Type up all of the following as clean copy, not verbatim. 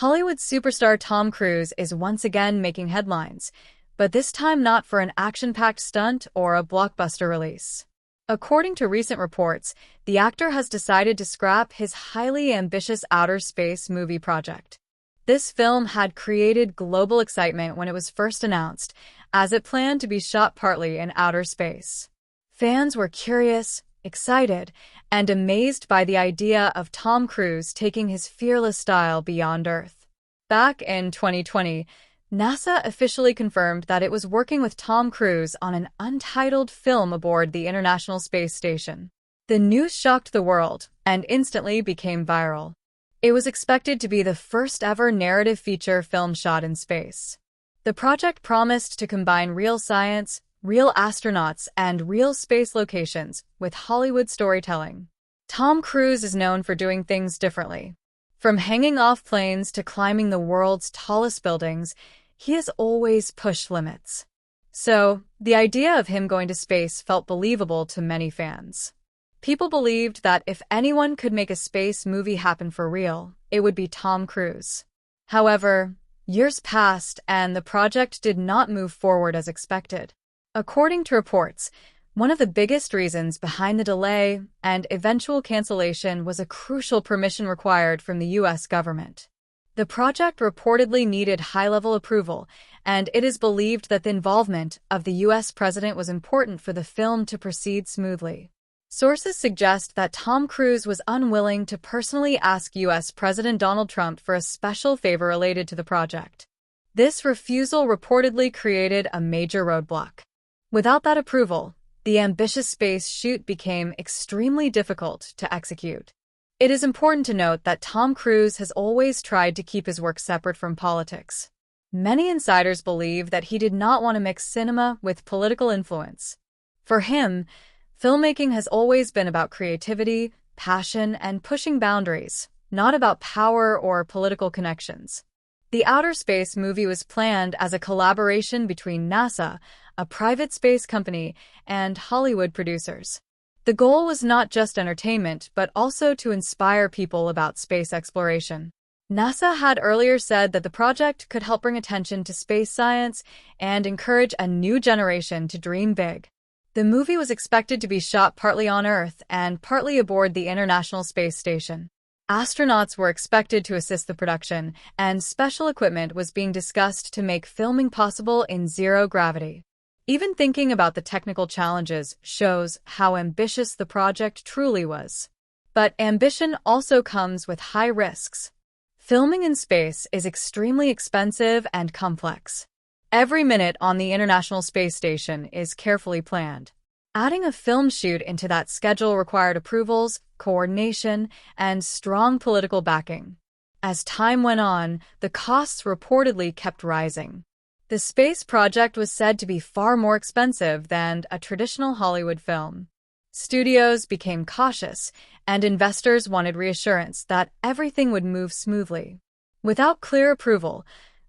Hollywood superstar Tom Cruise is once again making headlines, but this time not for an action-packed stunt or a blockbuster release. According to recent reports, the actor has decided to scrap his highly ambitious outer space movie project. This film had created global excitement when it was first announced, as it planned to be shot partly in outer space. Fans were curious, excited, and amazed by the idea of Tom Cruise taking his fearless style beyond Earth. Back in 2020, NASA officially confirmed that it was working with Tom Cruise on an untitled film aboard the International Space Station. The news shocked the world and instantly became viral. It was expected to be the first-ever narrative feature film shot in space. The project promised to combine real science, real astronauts, and real space locations with Hollywood storytelling. Tom Cruise is known for doing things differently. From hanging off planes to climbing the world's tallest buildings, he has always pushed limits. So, the idea of him going to space felt believable to many fans. People believed that if anyone could make a space movie happen for real, it would be Tom Cruise. However, years passed and the project did not move forward as expected. According to reports, one of the biggest reasons behind the delay and eventual cancellation was a crucial permission required from the U.S. government. The project reportedly needed high-level approval, and it is believed that the involvement of the U.S. president was important for the film to proceed smoothly. Sources suggest that Tom Cruise was unwilling to personally ask U.S. President Donald Trump for a special favor related to the project. This refusal reportedly created a major roadblock. Without that approval, the ambitious space shoot became extremely difficult to execute. It is important to note that Tom Cruise has always tried to keep his work separate from politics. Many insiders believe that he did not want to mix cinema with political influence. For him, filmmaking has always been about creativity, passion, and pushing boundaries, not about power or political connections. The outer space movie was planned as a collaboration between NASA, a private space company, and Hollywood producers. The goal was not just entertainment, but also to inspire people about space exploration. NASA had earlier said that the project could help bring attention to space science and encourage a new generation to dream big. The movie was expected to be shot partly on Earth and partly aboard the International Space Station. Astronauts were expected to assist the production, and special equipment was being discussed to make filming possible in zero gravity. Even thinking about the technical challenges shows how ambitious the project truly was. But ambition also comes with high risks. Filming in space is extremely expensive and complex. Every minute on the International Space Station is carefully planned. Adding a film shoot into that schedule required approvals, coordination, and strong political backing. As time went on, the costs reportedly kept rising. The space project was said to be far more expensive than a traditional Hollywood film. Studios became cautious, and investors wanted reassurance that everything would move smoothly. Without clear approval,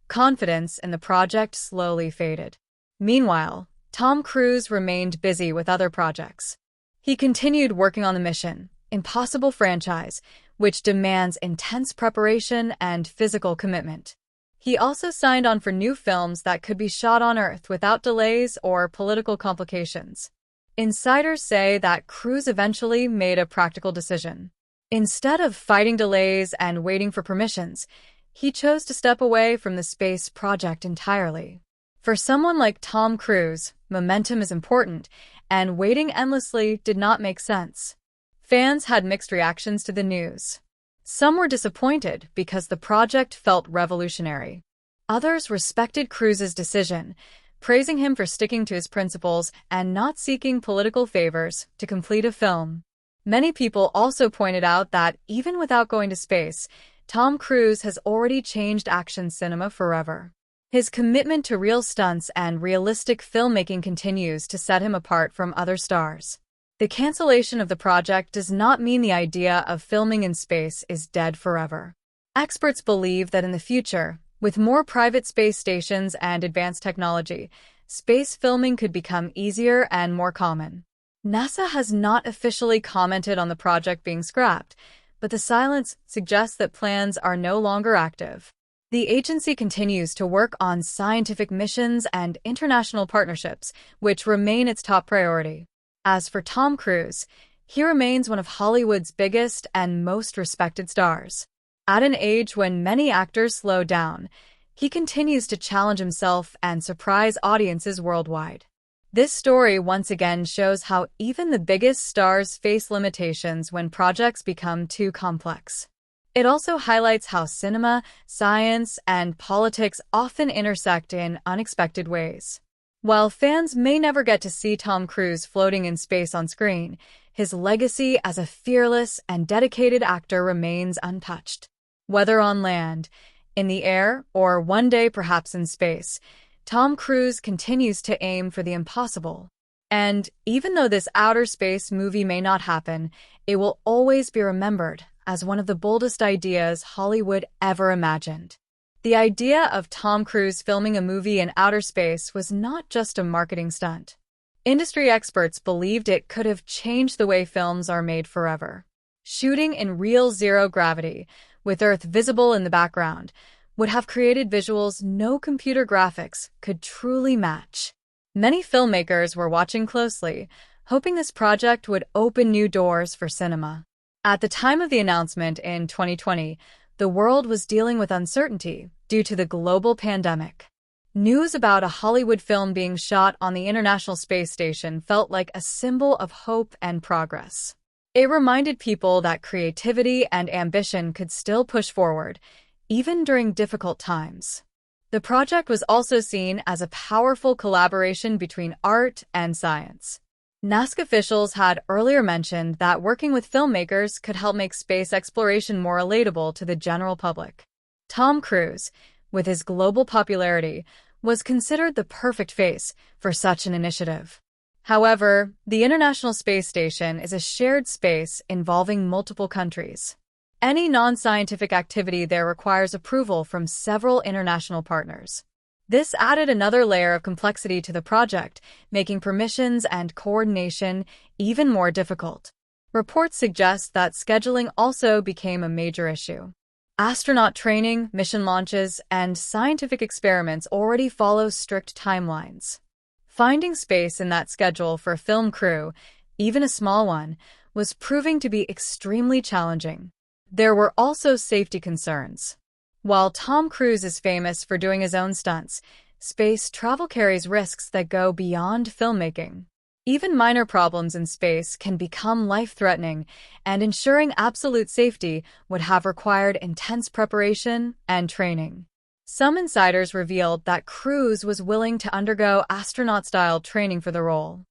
confidence in the project slowly faded. Meanwhile, Tom Cruise remained busy with other projects. He continued working on the Mission Impossible franchise, which demands intense preparation and physical commitment. He also signed on for new films that could be shot on Earth without delays or political complications. Insiders say that Cruise eventually made a practical decision. Instead of fighting delays and waiting for permissions, he chose to step away from the space project entirely. For someone like Tom Cruise, momentum is important, and waiting endlessly did not make sense. Fans had mixed reactions to the news. Some were disappointed because the project felt revolutionary. Others respected Cruise's decision, praising him for sticking to his principles and not seeking political favors to complete a film. Many people also pointed out that even without going to space, Tom Cruise has already changed action cinema forever. His commitment to real stunts and realistic filmmaking continues to set him apart from other stars. The cancellation of the project does not mean the idea of filming in space is dead forever. Experts believe that in the future, with more private space stations and advanced technology, space filming could become easier and more common. NASA has not officially commented on the project being scrapped, but the silence suggests that plans are no longer active. The agency continues to work on scientific missions and international partnerships, which remain its top priority. As for Tom Cruise, he remains one of Hollywood's biggest and most respected stars. At an age when many actors slow down, he continues to challenge himself and surprise audiences worldwide. This story once again shows how even the biggest stars face limitations when projects become too complex. It also highlights how cinema, science, and politics often intersect in unexpected ways. While fans may never get to see Tom Cruise floating in space on screen, his legacy as a fearless and dedicated actor remains untouched. Whether on land, in the air, or one day perhaps in space, Tom Cruise continues to aim for the impossible. And even though this outer space movie may not happen, it will always be remembered as one of the boldest ideas Hollywood ever imagined. The idea of Tom Cruise filming a movie in outer space was not just a marketing stunt. Industry experts believed it could have changed the way films are made forever. Shooting in real zero gravity, with Earth visible in the background, would have created visuals no computer graphics could truly match. Many filmmakers were watching closely, hoping this project would open new doors for cinema. At the time of the announcement in 2020, the world was dealing with uncertainty due to the global pandemic. News about a Hollywood film being shot on the International Space Station felt like a symbol of hope and progress. It reminded people that creativity and ambition could still push forward, even during difficult times. The project was also seen as a powerful collaboration between art and science. NASA officials had earlier mentioned that working with filmmakers could help make space exploration more relatable to the general public. Tom Cruise, with his global popularity, was considered the perfect face for such an initiative. However, the International Space Station is a shared space involving multiple countries. Any non-scientific activity there requires approval from several international partners. This added another layer of complexity to the project, making permissions and coordination even more difficult. Reports suggest that scheduling also became a major issue. Astronaut training, mission launches, and scientific experiments already follow strict timelines. Finding space in that schedule for a film crew, even a small one, was proving to be extremely challenging. There were also safety concerns. While Tom Cruise is famous for doing his own stunts, space travel carries risks that go beyond filmmaking. Even minor problems in space can become life-threatening, and ensuring absolute safety would have required intense preparation and training. Some insiders revealed that Cruise was willing to undergo astronaut-style training for the role.